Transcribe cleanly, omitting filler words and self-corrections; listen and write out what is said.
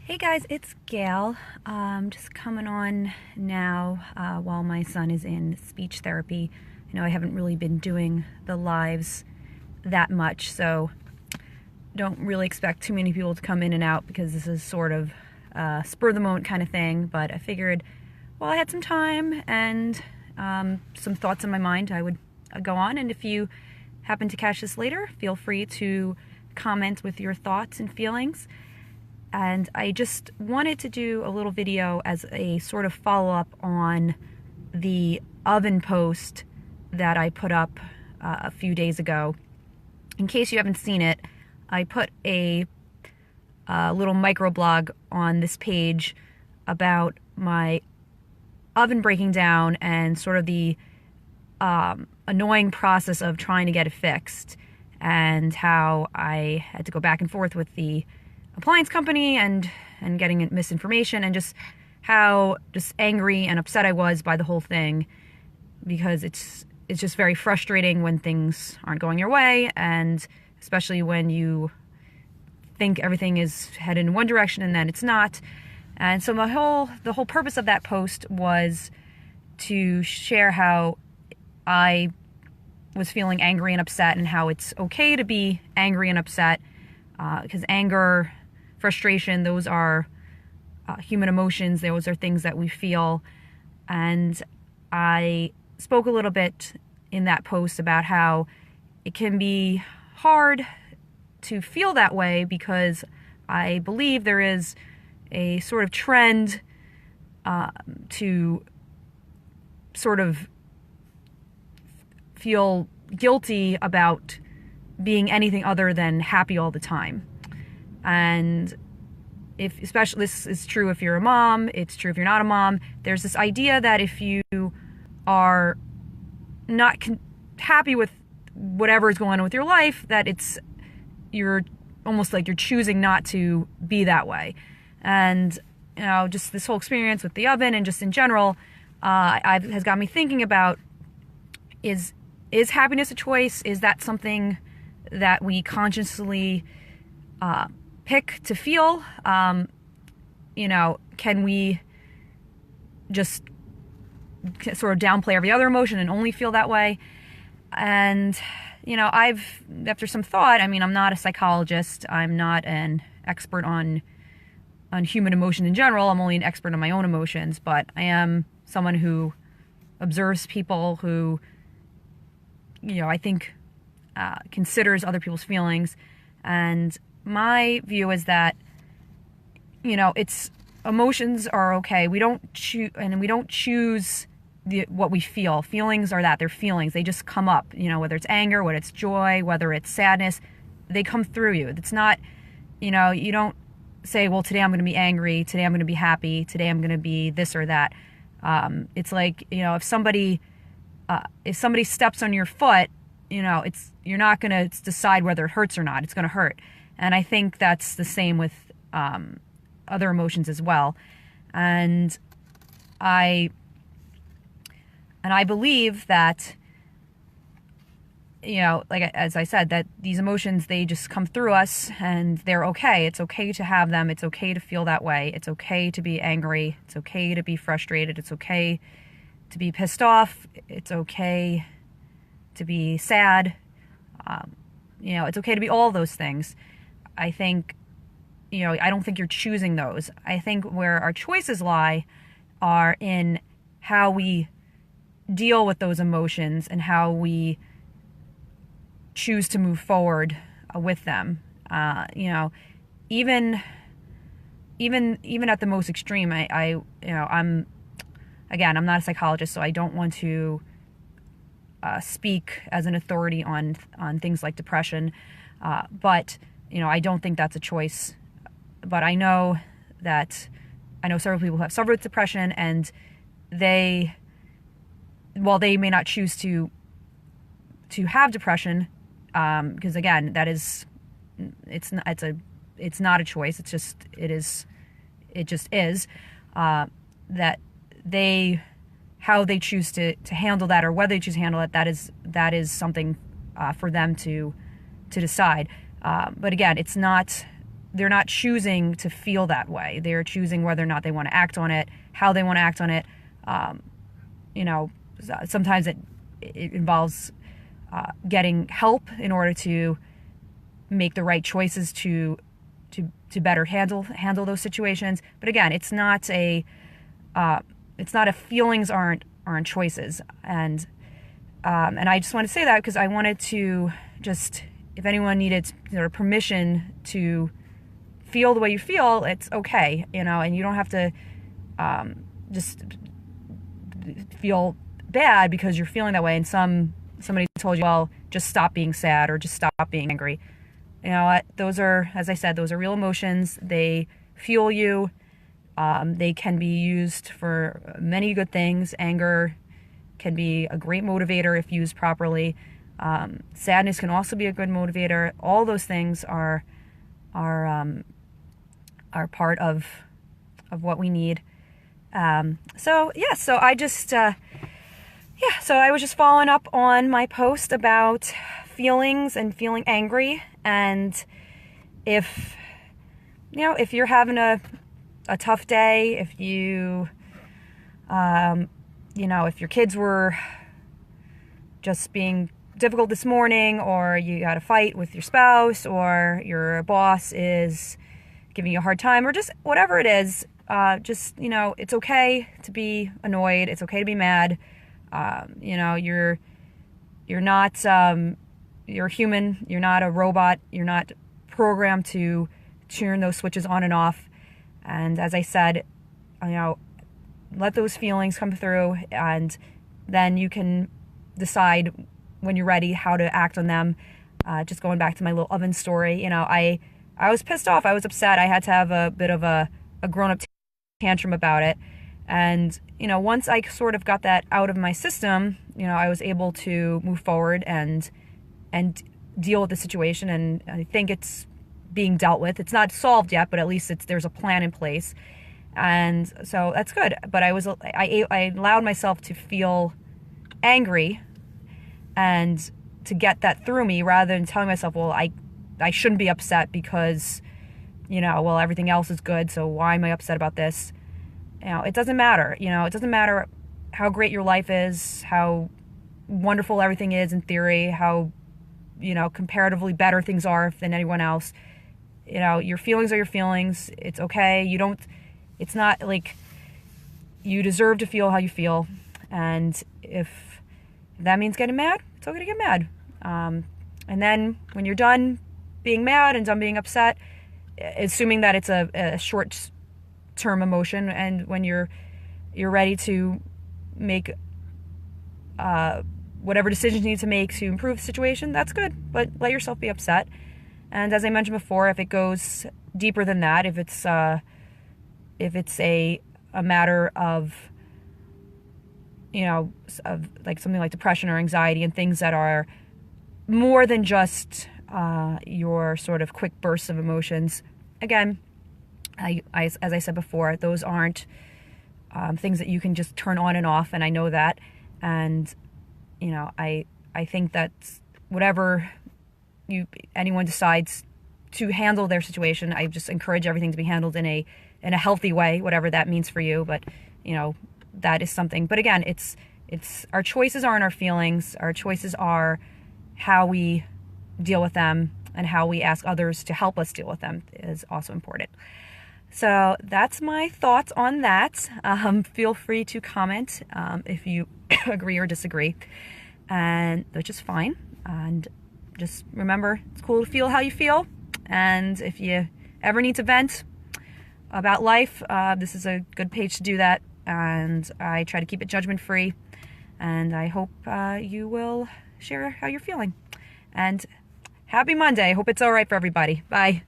Hey guys, it's Gail. Just coming on now while my son is in speech therapy. I know I haven't really been doing the lives that much, so don't really expect too many people to come in and out because this is sort of spur of the moment kind of thing. But I figured while I had some time and some thoughts in my mind, I would go on. And if you happen to catch this later, feel free to comment with your thoughts and feelings. And I just wanted to do a little video as a sort of follow-up on the oven post that I put up a few days ago. In case you haven't seen it, I put a little microblog on this page about my oven breaking down and sort of the annoying process of trying to get it fixed, and how I had to go back and forth with the appliance company and getting misinformation, and just how just angry and upset I was by the whole thing, because it's just very frustrating when things aren't going your way, and especially when you think everything is headed in one direction and then it's not. And so the whole purpose of that post was to share how I was feeling angry and upset, and how it's okay to be angry and upset, because anger, frustration, those are human emotions. Those are things that we feel. And I spoke a little bit in that post about how it can be hard to feel that way, because I believe there is a sort of trend to sort of feel guilty about being anything other than happy all the time. And especially this is true if you're a mom, it's true if you're not a mom. There's this idea that if you are not happy with whatever is going on with your life, that you're almost like you're choosing not to be that way. And just this whole experience with the oven and just in general has got me thinking about, is happiness a choice? Is that something that we consciously pick to feel? Can we just sort of downplay every other emotion and only feel that way? And after some thought, I'm not a psychologist, I'm not an expert on human emotion in general, I'm only an expert on my own emotions, but I am someone who observes people, who I think considers other people's feelings. And my view is that, emotions are okay. We don't choose what we feel. Feelings are that. They're feelings. They just come up, whether it's anger, whether it's joy, whether it's sadness, they come through you. It's not, you don't say, well, today I'm going to be angry, today I'm going to be happy, today I'm going to be this or that. It's like, if somebody steps on your foot, you're not going to decide whether it hurts or not. It's going to hurt. And I think that's the same with other emotions as well. And I believe that, as I said, that these emotions, they just come through us and they're okay. It's okay to have them. It's okay to feel that way. It's okay to be angry. It's okay to be frustrated. It's okay to be pissed off. It's okay to be sad. It's okay to be all those things. I think, I don't think you're choosing those. I think where our choices lie are in how we deal with those emotions and how we choose to move forward with them. Even at the most extreme, I'm not a psychologist, so I don't want to speak as an authority on things like depression, but I don't think that's a choice. But I know several people who have suffered with depression, and while they may not choose to have depression, because again, it's not a choice. It just is that how they choose to handle that, or whether they choose to handle it, that is something for them to decide. But again, it's not they're not choosing to feel that way. They're choosing whether or not they want to act on it, how they want to act on it. You know, sometimes it involves getting help in order to make the right choices to better handle those situations. But again, it's not a feelings aren't choices. And I just want to say that because I wanted to just, if anyone needed permission to feel the way you feel, it's okay, and you don't have to just feel bad because you're feeling that way and somebody told you, well, just stop being sad or just stop being angry. You know what? Those are, as I said, those are real emotions. They fuel you. They can be used for many good things. Anger can be a great motivator if used properly. Sadness can also be a good motivator. All those things are part of what we need. So I just so I was just following up on my post about feelings and feeling angry. And if you're having a tough day, if you if your kids were just being difficult this morning, or you got a fight with your spouse, or your boss is giving you a hard time, or just whatever it is, it's okay to be annoyed. It's okay to be mad. You're not, you're human. You're not a robot. You're not programmed to turn those switches on and off. And as I said, let those feelings come through, and then you can decide when you're ready how to act on them. Just going back to my little oven story, I was pissed off. I was upset. I had to have a bit of a grown-up tantrum about it. And, once I sort of got that out of my system, I was able to move forward and deal with the situation. And I think it's being dealt with. It's not solved yet, but at least there's a plan in place. And so that's good. But I allowed myself to feel angry and to get that through me, rather than telling myself, well, I shouldn't be upset because, well, everything else is good, so why am I upset about this? It doesn't matter. It doesn't matter how great your life is, how wonderful everything is in theory, how, comparatively better things are than anyone else. Your feelings are your feelings. It's okay. It's not like you deserve to feel how you feel. And if that means getting mad, it's okay to get mad. And then when you're done being mad and done being upset, assuming that it's a short-term emotion, and when you're ready to make whatever decisions you need to make to improve the situation, that's good. But let yourself be upset. And as I mentioned before, if it goes deeper than that, if it's a matter of of like something like depression or anxiety and things that are more than just your sort of quick bursts of emotions. Again, as I said before, those aren't things that you can just turn on and off, and I know that. And I think that whatever anyone decides to handle their situation, I just encourage everything to be handled in a healthy way, whatever that means for you. But that is something. But again, it's our choices aren't our feelings. Our choices are how we deal with them, and how we ask others to help us deal with them is also important. So that's my thoughts on that. Feel free to comment if you agree or disagree, and which is fine. And just remember, it's cool to feel how you feel. And if you ever need to vent about life, this is a good page to do that. And I try to keep it judgment-free. And I hope you will share how you're feeling. And happy Monday. Hope it's all right for everybody. Bye.